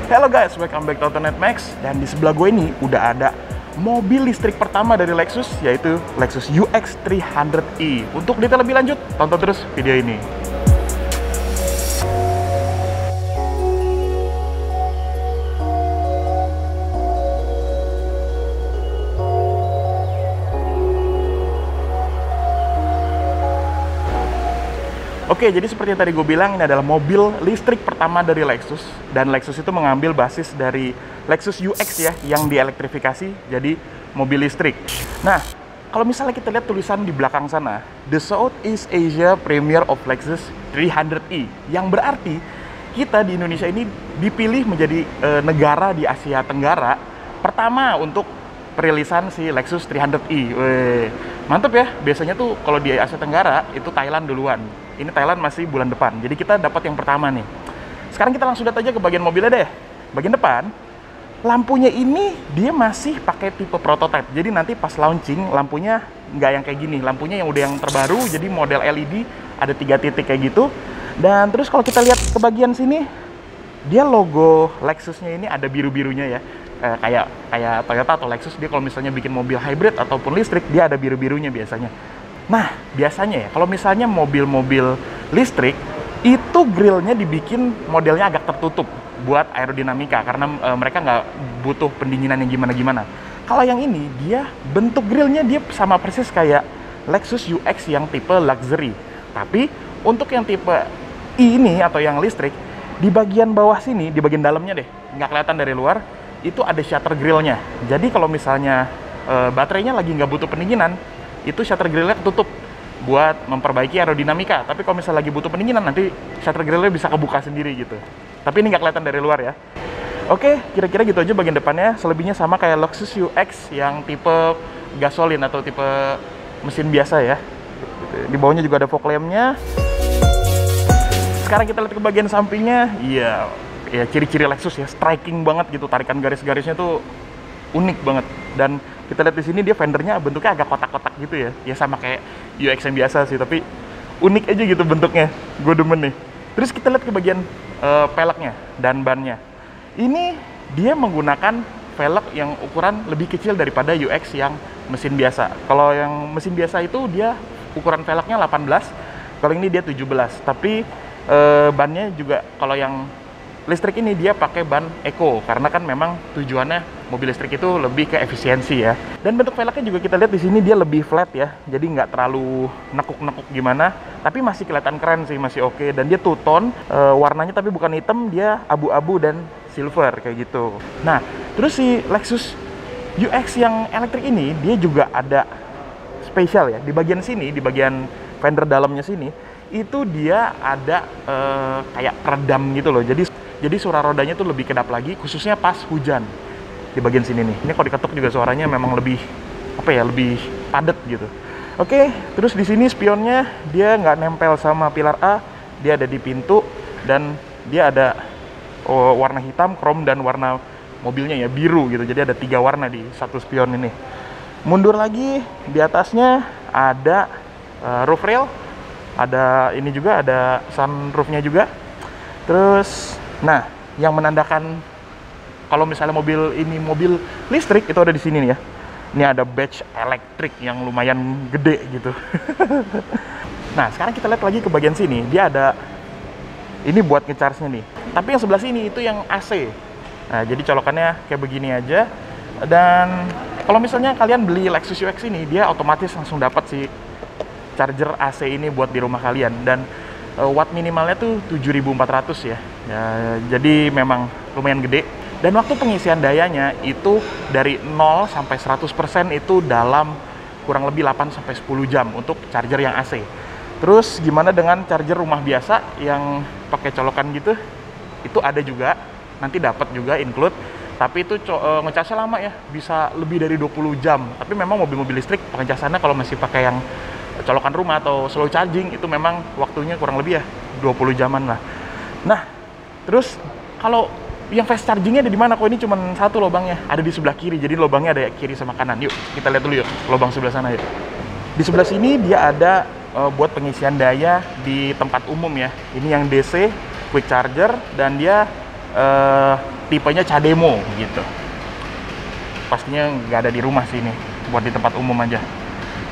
Hello guys, welcome back to Autonet Max. Dan di sebelah gue ini udah ada mobil listrik pertama dari Lexus, yaitu Lexus UX 300e. Untuk detail lebih lanjut, tonton terus video ini. Oke, jadi seperti yang tadi gue bilang, ini adalah mobil listrik pertama dari Lexus. Dan Lexus itu mengambil basis dari Lexus UX ya, yang dielektrifikasi jadi mobil listrik. Nah, kalau misalnya kita lihat tulisan di belakang sana, The Southeast Asia Premier of Lexus 300e, yang berarti kita di Indonesia ini dipilih menjadi negara di Asia Tenggara pertama untuk perilisan si Lexus 300e. Weh, mantep ya. Biasanya tuh kalau di Asia Tenggara itu Thailand duluan. Ini Thailand masih bulan depan. Jadi kita dapat yang pertama nih. Sekarang kita langsung lihat aja ke bagian mobilnya deh. Bagian depan, lampunya ini dia masih pakai tipe prototype. Jadi nanti pas launching lampunya nggak yang kayak gini. Lampunya yang udah yang terbaru. Jadi model LED ada 3 titik kayak gitu. Dan terus kalau kita lihat ke bagian sini, dia logo Lexusnya ini ada biru-birunya ya. Kayak Toyota atau Lexus, dia kalau misalnya bikin mobil hybrid ataupun listrik, dia ada biru-birunya biasanya. Nah, biasanya ya, kalau misalnya mobil-mobil listrik, itu grillnya dibikin modelnya agak tertutup buat aerodinamika, karena mereka nggak butuh pendinginan yang gimana-gimana. Kalau yang ini, dia bentuk grillnya dia sama persis kayak Lexus UX yang tipe luxury. Tapi, untuk yang tipe I ini atau yang listrik, di bagian bawah sini, di bagian dalamnya deh, nggak kelihatan dari luar, itu ada shutter grillnya. Jadi kalau misalnya baterainya lagi nggak butuh pendinginan, itu shutter grillnya ketutup buat memperbaiki aerodinamika. Tapi kalau misalnya lagi butuh pendinginan, nanti shutter grillnya bisa kebuka sendiri gitu. Tapi ini nggak kelihatan dari luar ya. Oke, kira-kira gitu aja bagian depannya. Selebihnya sama kayak Lexus UX yang tipe gasolin atau tipe mesin biasa ya. Di bawahnya juga ada fog lamp-nya. Sekarang kita lihat ke bagian sampingnya. Iya, ya ciri-ciri Lexus ya, striking banget gitu. Tarikan garis-garisnya tuh unik banget. Dan kita lihat di sini dia fendernya bentuknya agak kotak-kotak gitu ya. Ya sama kayak UX yang biasa sih, tapi unik aja gitu bentuknya. Gue demen nih. Terus kita lihat ke bagian peleknya dan bannya. Ini dia menggunakan velg yang ukuran lebih kecil daripada UX yang mesin biasa. Kalau yang mesin biasa itu dia ukuran velgnya 18, kalau ini dia 17. Tapi bannya juga kalau yang listrik ini dia pakai ban eco, karena kan memang tujuannya mobil listrik itu lebih ke efisiensi ya. Dan bentuk velgnya juga kita lihat di sini dia lebih flat ya, jadi nggak terlalu nekuk-nekuk gimana, tapi masih kelihatan keren sih, masih oke. Dan dia two tone, warnanya tapi bukan hitam, dia abu-abu dan silver kayak gitu. Nah, terus si Lexus UX yang elektrik ini dia juga ada spesial ya, di bagian sini, di bagian fender dalamnya sini, itu dia ada kayak peredam gitu loh. Jadi suara rodanya tuh lebih kedap lagi, khususnya pas hujan. Di bagian sini nih. Ini kalau diketuk juga suaranya memang lebih lebih padat gitu. Oke, terus di sini spionnya dia nggak nempel sama pilar A, dia ada di pintu dan dia ada warna hitam, krom dan warna mobilnya ya biru gitu. Jadi ada 3 warna di satu spion ini. Mundur lagi, di atasnya ada roof rail, ada ini juga, ada sunroofnya juga. Terus nah, yang menandakan kalau misalnya mobil ini mobil listrik itu ada di sini nih ya. Ini ada badge elektrik yang lumayan gede gitu. Nah, sekarang kita lihat lagi ke bagian sini. Dia ada ini buat nge-charge-nya nih. Tapi yang sebelah sini itu yang AC. Nah, jadi colokannya kayak begini aja. Dan kalau misalnya kalian beli Lexus UX ini, dia otomatis langsung dapat si charger AC ini buat di rumah kalian. Dan watt minimalnya tuh 7400 ya. Jadi memang lumayan gede. Dan waktu pengisian dayanya itu dari 0 sampai 100% itu dalam kurang lebih 8 sampai 10 jam untuk charger yang AC. Terus gimana dengan charger rumah biasa yang pakai colokan gitu? Itu ada juga, nanti dapat juga include. Tapi itu ngecasnya lama ya, bisa lebih dari 20 jam. Tapi memang mobil-mobil listrik pengecasannya kalau masih pakai yang colokan rumah atau slow charging itu memang waktunya kurang lebih ya 20 jaman lah. Nah, terus kalau yang fast chargingnya ada di mana? Kok ini cuma satu lubangnya? Ada di sebelah kiri. Jadi lubangnya ada kiri sama kanan. Yuk kita lihat dulu yuk lubang sebelah sana yuk. Di sebelah sini dia ada buat pengisian daya di tempat umum ya. Ini yang DC quick charger dan dia tipenya Cademo gitu. Pastinya nggak ada di rumah sih ini, buat di tempat umum aja.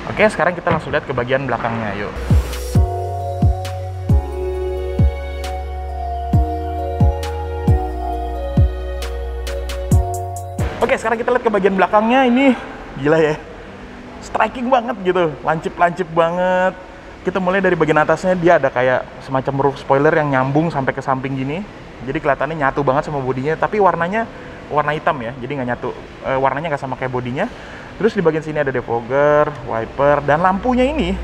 Oke, sekarang kita langsung lihat ke bagian belakangnya, yuk. Oke, sekarang kita lihat ke bagian belakangnya. Ini gila ya, striking banget gitu, lancip-lancip banget. Kita mulai dari bagian atasnya, dia ada kayak semacam roof spoiler yang nyambung sampai ke samping gini. Jadi kelihatannya nyatu banget sama bodinya, tapi warnanya warna hitam ya, jadi nggak nyatu. Warnanya nggak sama kayak bodinya. Terus di bagian sini ada defogger, wiper, dan lampunya ini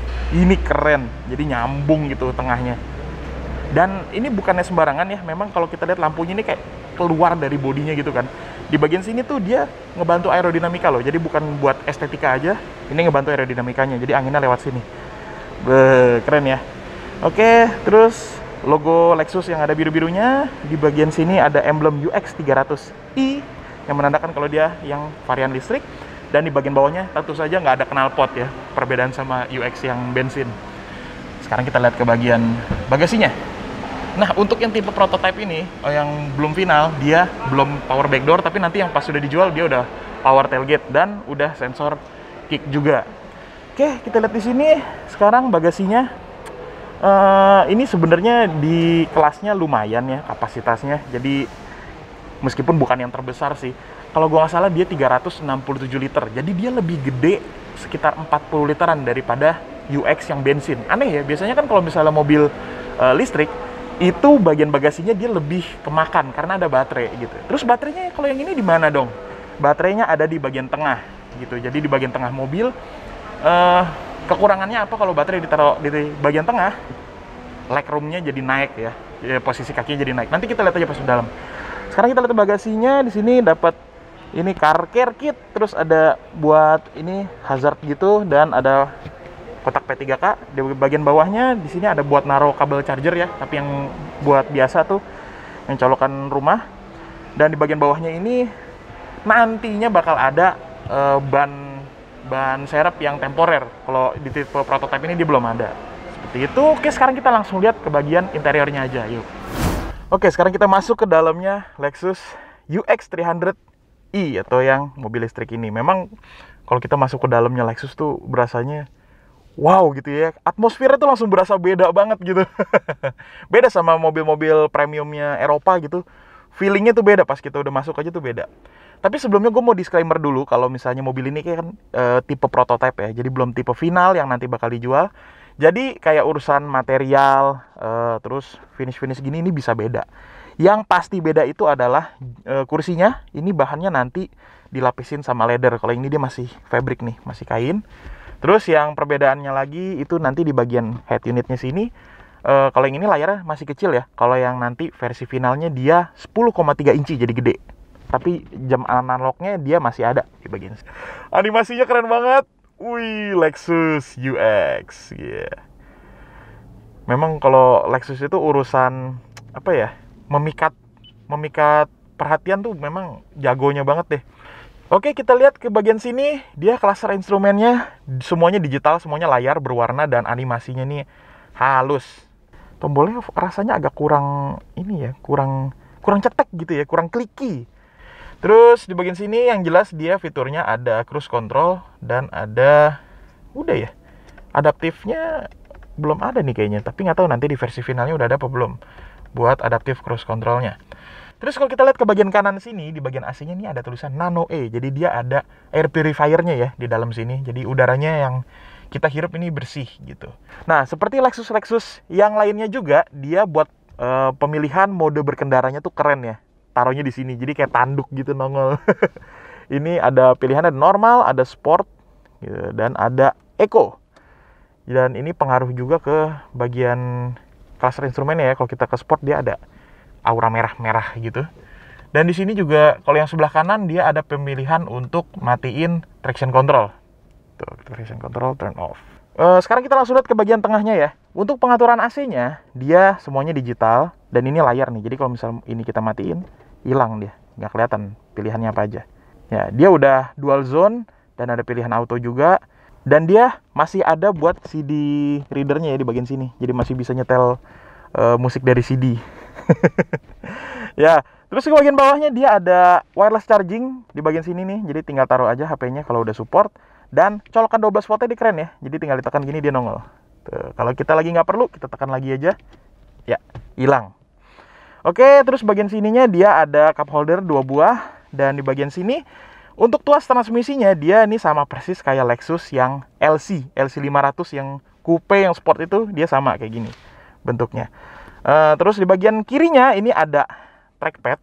keren. Jadi nyambung gitu tengahnya. Dan ini bukannya sembarangan ya, memang kalau kita lihat lampunya ini kayak keluar dari bodinya gitu kan. Di bagian sini tuh dia ngebantu aerodinamika loh, jadi bukan buat estetika aja, ini ngebantu aerodinamikanya, jadi anginnya lewat sini. Keren ya. Oke, terus logo Lexus yang ada biru-birunya. Di bagian sini ada emblem UX 300i yang menandakan kalau dia yang varian listrik. Dan di bagian bawahnya tentu saja nggak ada knalpot ya, perbedaan sama UX yang bensin. Sekarang kita lihat ke bagian bagasinya. Nah, untuk yang tipe prototype ini, yang belum final, dia belum power back door, tapi nanti yang pas sudah dijual dia udah power tailgate dan udah sensor kick juga. Oke, kita lihat di sini sekarang bagasinya. Ini sebenarnya di kelasnya lumayan ya kapasitasnya. Jadi meskipun bukan yang terbesar sih. Kalau gua nggak salah dia 367 liter. Jadi dia lebih gede sekitar 40 literan daripada UX yang bensin. Aneh ya, biasanya kan kalau misalnya mobil listrik itu bagian bagasinya dia lebih kemakan karena ada baterai gitu. Terus baterainya kalau yang ini di mana dong? Baterainya ada di bagian tengah gitu. Jadi di bagian tengah mobil. Kekurangannya apa kalau baterai ditaruh di bagian tengah? Legroomnya jadi naik ya, posisi kakinya jadi naik. Nanti kita lihat aja pas di dalam. Sekarang kita lihat bagasinya. Di sini dapat ini car care kit, terus ada buat ini hazard gitu, dan ada kotak P3K. Di bagian bawahnya di sini ada buat naruh kabel charger ya, tapi yang buat biasa tuh yang colokan rumah. Dan di bagian bawahnya ini nantinya bakal ada ban serep yang temporer. Kalau di tipe prototipe ini dia belum ada. Seperti itu. Oke, sekarang kita langsung lihat ke bagian interiornya aja, yuk. Oke, sekarang kita masuk ke dalamnya Lexus UX 300i atau yang mobil listrik ini. Memang kalau kita masuk ke dalamnya Lexus tuh berasanya wow gitu ya. Atmosfernya tuh langsung berasa beda banget gitu. Beda sama mobil-mobil premiumnya Eropa gitu. Feelingnya tuh beda, pas kita udah masuk aja tuh beda. Tapi sebelumnya gue mau disclaimer dulu kalau misalnya mobil ini kan tipe prototype ya, jadi belum tipe final yang nanti bakal dijual. Jadi kayak urusan material, terus finish gini ini bisa beda. Yang pasti beda itu adalah kursinya, ini bahannya nanti dilapisin sama leather. Kalau ini dia masih fabric nih, masih kain. Terus yang perbedaannya lagi itu nanti di bagian head unitnya sini. Kalau yang ini layarnya masih kecil ya. Kalau yang nanti versi finalnya dia 10,3 inci, jadi gede. Tapi jam analognya dia masih ada di bagian sini. Animasinya keren banget. Wih, Lexus UX. Yeah. Memang kalau Lexus itu urusan apa ya? Memikat perhatian tuh memang jagonya banget deh. Oke, kita lihat ke bagian sini. Dia cluster instrumennya semuanya digital, semuanya layar berwarna, dan animasinya nih halus. Tombolnya rasanya agak kurang ini ya, kurang cetek gitu ya, kurang clicky. Terus di bagian sini yang jelas dia fiturnya ada cruise control dan ada udah ya. Adaptifnya belum ada nih kayaknya, tapi nggak tahu nanti di versi finalnya udah ada apa belum buat adaptif cruise controlnya. Terus kalau kita lihat ke bagian kanan sini, di bagian AC-nya ini ada tulisan Nano E. Jadi dia ada air purifier-nya ya di dalam sini. Jadi udaranya yang kita hirup ini bersih gitu. Nah, seperti Lexus yang lainnya juga, dia buat pemilihan mode berkendaranya tuh keren ya. Taruhnya di sini, jadi kayak tanduk gitu nongol. Ini ada pilihan, ada normal, ada sport, gitu, dan ada eco. Dan ini pengaruh juga ke bagian cluster instrumennya ya. Kalau kita ke sport dia ada aura merah-merah gitu. Dan di sini juga kalau yang sebelah kanan dia ada pemilihan untuk matiin traction control. Tuh, traction control turn off. Sekarang kita langsung lihat ke bagian tengahnya ya. Untuk pengaturan AC-nya dia semuanya digital dan ini layar nih. Jadi kalau misal ini kita matiin, hilang dia, nggak kelihatan pilihannya apa aja. Ya, dia udah dual zone dan ada pilihan auto juga. Dan dia masih ada buat CD readernya ya di bagian sini. Jadi masih bisa nyetel musik dari CD. Ya, Terus ke bagian bawahnya dia ada wireless charging di bagian sini nih. Jadi tinggal taruh aja HP-nya kalau udah support. Dan colokan 12 voltnya di keren ya. Jadi tinggal ditekan gini dia nongol. Tuh, kalau kita lagi nggak perlu, kita tekan lagi aja. Ya, hilang. Oke, terus bagian sininya dia ada cup holder 2 buah. Dan di bagian sini, untuk tuas transmisinya dia ini sama persis kayak Lexus yang LC 500 yang coupe yang sport itu. Dia sama kayak gini bentuknya. Terus di bagian kirinya ini ada trackpad.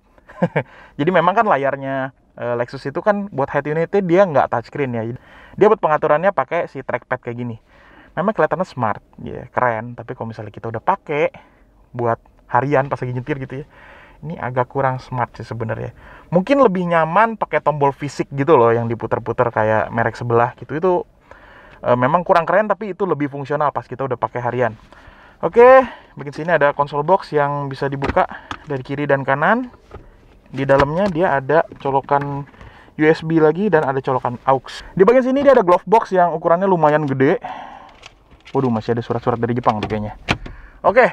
Jadi memang kan layarnya Lexus itu kan buat head unitnya dia nggak touchscreen ya. Dia buat pengaturannya pakai si trackpad kayak gini. Memang kelihatannya smart, ya keren. Tapi kalau misalnya kita udah pakai buat harian pas lagi nyetir gitu ya, ini agak kurang smart sih sebenarnya. Mungkin lebih nyaman pakai tombol fisik gitu loh yang diputer-puter kayak merek sebelah gitu. Itu memang kurang keren tapi itu lebih fungsional pas kita udah pakai harian. Oke, bagian sini ada console box yang bisa dibuka dari kiri dan kanan. Di dalamnya dia ada colokan USB lagi dan ada colokan aux. Di bagian sini dia ada glove box yang ukurannya lumayan gede. Waduh, masih ada surat-surat dari Jepang tuh kayaknya. Oke,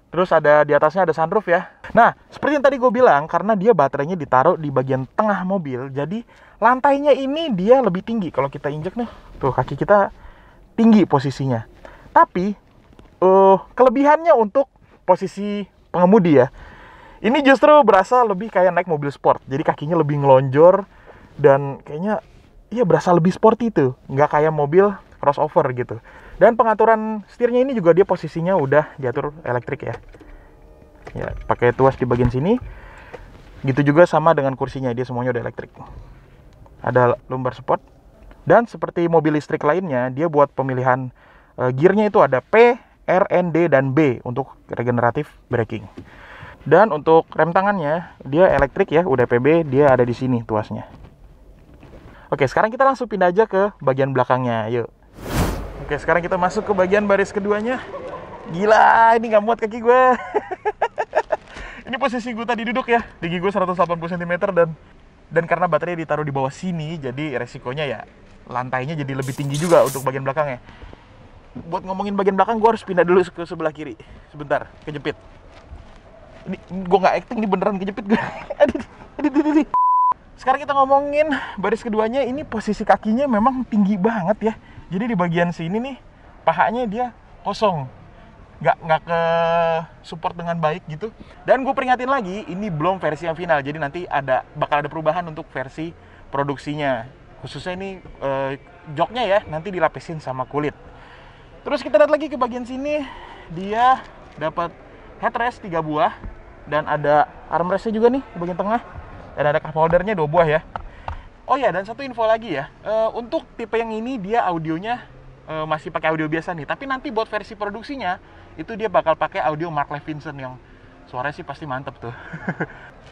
terus ada di atasnya ada sunroof ya. Nah, seperti yang tadi gue bilang, karena dia baterainya ditaruh di bagian tengah mobil, jadi lantainya ini dia lebih tinggi. Kalau kita injek nih, tuh kaki kita tinggi posisinya. Tapi kelebihannya untuk posisi pengemudi ya, ini justru berasa lebih kayak naik mobil sport. Jadi kakinya lebih ngelonjor dan kayaknya iya berasa lebih sporty tuh. Nggak kayak mobil crossover gitu. Dan pengaturan setirnya ini juga dia posisinya udah diatur elektrik ya. Ya, pakai tuas di bagian sini. Gitu juga sama dengan kursinya, dia semuanya udah elektrik. Ada lumbar support. Dan seperti mobil listrik lainnya, dia buat pemilihan gearnya itu ada P, R, N, D, dan B untuk regenerative braking. Dan untuk rem tangannya, dia elektrik ya, udah PB, dia ada di sini tuasnya. Oke, sekarang kita langsung pindah aja ke bagian belakangnya, yuk. Oke, sekarang kita masuk ke bagian baris keduanya. Gila, ini nggak muat kaki gue. Ini posisi gue tadi duduk ya, tinggi gue 180 cm dan karena baterai ditaruh di bawah sini, jadi resikonya ya lantainya jadi lebih tinggi juga untuk bagian belakangnya. Buat ngomongin bagian belakang, gue harus pindah dulu ke sebelah kiri. Sebentar, kejepit. Ini gue nggak acting, ini beneran kejepit gue. Aduh. Sekarang kita ngomongin baris keduanya. Ini posisi kakinya memang tinggi banget ya. Jadi di bagian sini nih pahanya dia kosong, nggak ke support dengan baik gitu. Dan gue peringatin lagi, ini belum versi yang final. Jadi nanti bakal ada perubahan untuk versi produksinya. Khususnya ini joknya ya nanti dilapisin sama kulit. Terus kita lihat lagi ke bagian sini, dia dapat headrest 3 buah dan ada armrestnya juga nih di bagian tengah. Dan ada cup holdernya 2 buah ya. Oh ya, dan satu info lagi ya. Untuk tipe yang ini dia audionya masih pakai audio biasa nih. Tapi nanti buat versi produksinya itu dia bakal pakai audio Mark Levinson yang suaranya sih pasti mantep tuh.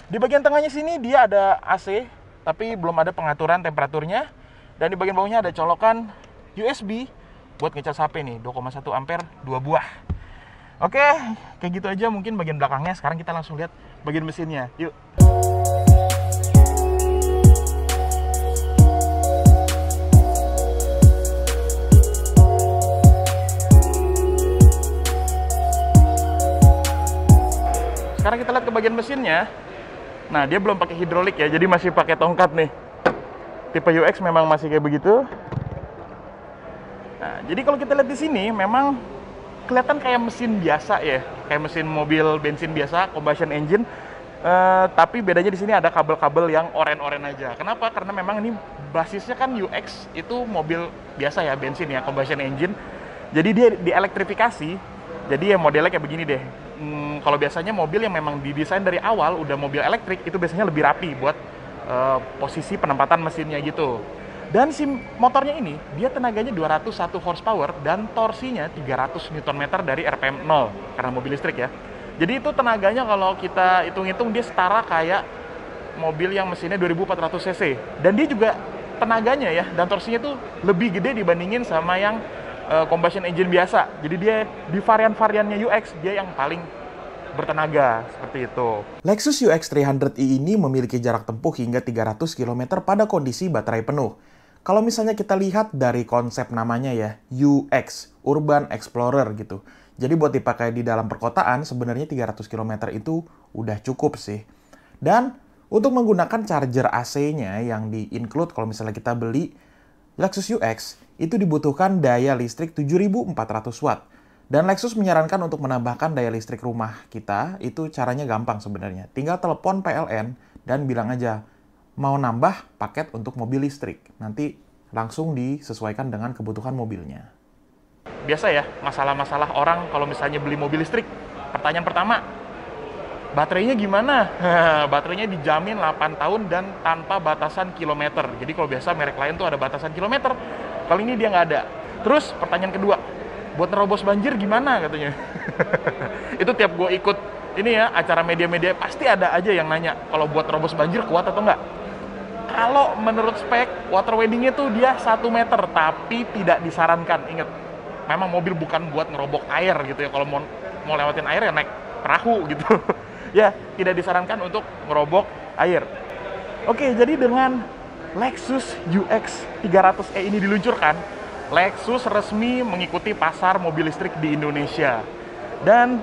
Di bagian tengahnya sini dia ada AC, tapi belum ada pengaturan temperaturnya. Dan di bagian bawahnya ada colokan USB buat ngecas HP nih, 2,1 ampere 2 buah. Oke, kayak gitu aja mungkin bagian belakangnya. Sekarang kita langsung lihat bagian mesinnya. Yuk. Sekarang kita lihat ke bagian mesinnya. Nah, dia belum pakai hidrolik ya, jadi masih pakai tongkat nih. Tipe UX memang masih kayak begitu. Nah, jadi kalau kita lihat di sini memang kelihatan kayak mesin biasa ya, kayak mesin mobil bensin biasa, combustion engine. Tapi bedanya di sini ada kabel-kabel yang oren-oren aja. Kenapa? Karena memang ini basisnya kan UX itu mobil biasa ya, bensin ya, combustion engine. Jadi dia dielektrifikasi. Jadi ya modelnya kayak begini deh. Kalau biasanya mobil yang memang didesain dari awal udah mobil elektrik itu biasanya lebih rapi buat posisi penempatan mesinnya gitu. Dan si motornya ini, dia tenaganya 201 horsepower dan torsinya 300 Nm dari RPM 0 karena mobil listrik ya. Jadi itu tenaganya kalau kita hitung-hitung dia setara kayak mobil yang mesinnya 2400 cc. Dan dia juga tenaganya ya dan torsinya tuh lebih gede dibandingin sama yang combustion engine biasa. Jadi dia di varian-variannya UX dia yang paling bertenaga seperti itu. Lexus UX 300i ini memiliki jarak tempuh hingga 300 km pada kondisi baterai penuh. Kalau misalnya kita lihat dari konsep namanya ya, UX, Urban Explorer gitu. Jadi buat dipakai di dalam perkotaan sebenarnya 300 km itu udah cukup sih. Dan untuk menggunakan charger AC-nya yang di-include kalau misalnya kita beli Lexus UX, itu dibutuhkan daya listrik 7.400 watt. Dan Lexus menyarankan untuk menambahkan daya listrik rumah kita, itu caranya gampang sebenarnya. Tinggal telepon PLN dan bilang aja, mau nambah paket untuk mobil listrik. Nanti langsung disesuaikan dengan kebutuhan mobilnya. Biasa ya, masalah-masalah orang kalau misalnya beli mobil listrik. Pertanyaan pertama, baterainya gimana? Baterainya dijamin 8 tahun dan tanpa batasan kilometer. Jadi kalau biasa merek lain tuh ada batasan kilometer. Kali ini dia nggak ada. Terus pertanyaan kedua, buat nerobos banjir gimana katanya? Itu tiap gue ikut ini ya, acara media-media pasti ada aja yang nanya, kalau buat nerobos banjir kuat atau enggak? Kalau menurut spek, water wading-nya tuh dia 1 meter, tapi tidak disarankan. Ingat, memang mobil bukan buat ngerobok air gitu ya. Kalau mau lewatin air ya naik perahu gitu. Ya, tidak disarankan untuk ngerobok air. Oke, jadi dengan Lexus UX 300e ini diluncurkan, Lexus resmi mengikuti pasar mobil listrik di Indonesia. Dan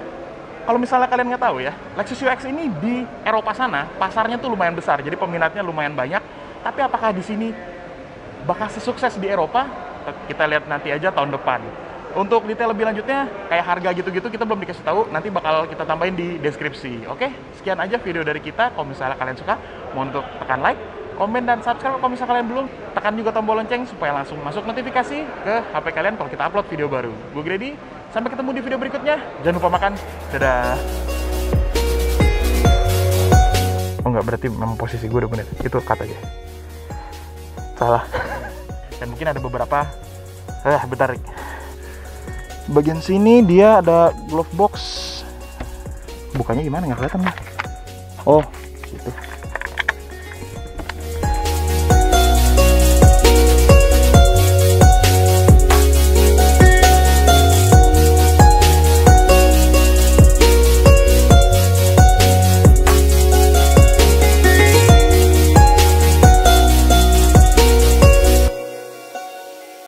kalau misalnya kalian nggak tahu ya, Lexus UX ini di Eropa sana, pasarnya tuh lumayan besar, jadi peminatnya lumayan banyak. Tapi apakah di sini bakal sesukses di Eropa? Kita lihat nanti aja tahun depan. Untuk detail lebih lanjutnya, kayak harga gitu-gitu kita belum dikasih tahu, nanti bakal kita tambahin di deskripsi. Oke, sekian aja video dari kita. Kalau misalnya kalian suka, mohon untuk tekan like, komen, dan subscribe. Kalau misalnya kalian belum, tekan juga tombol lonceng supaya langsung masuk notifikasi ke HP kalian kalau kita upload video baru. Gue Grady, sampai ketemu di video berikutnya. Jangan lupa makan. Dadah. Oh enggak, berarti memang posisi gue udah bener. Itu cut aja. Salah. Dan mungkin ada beberapa... bentar. Bagian sini dia ada glove box. Bukanya gimana? Nggak kelihatan. Oh, gitu.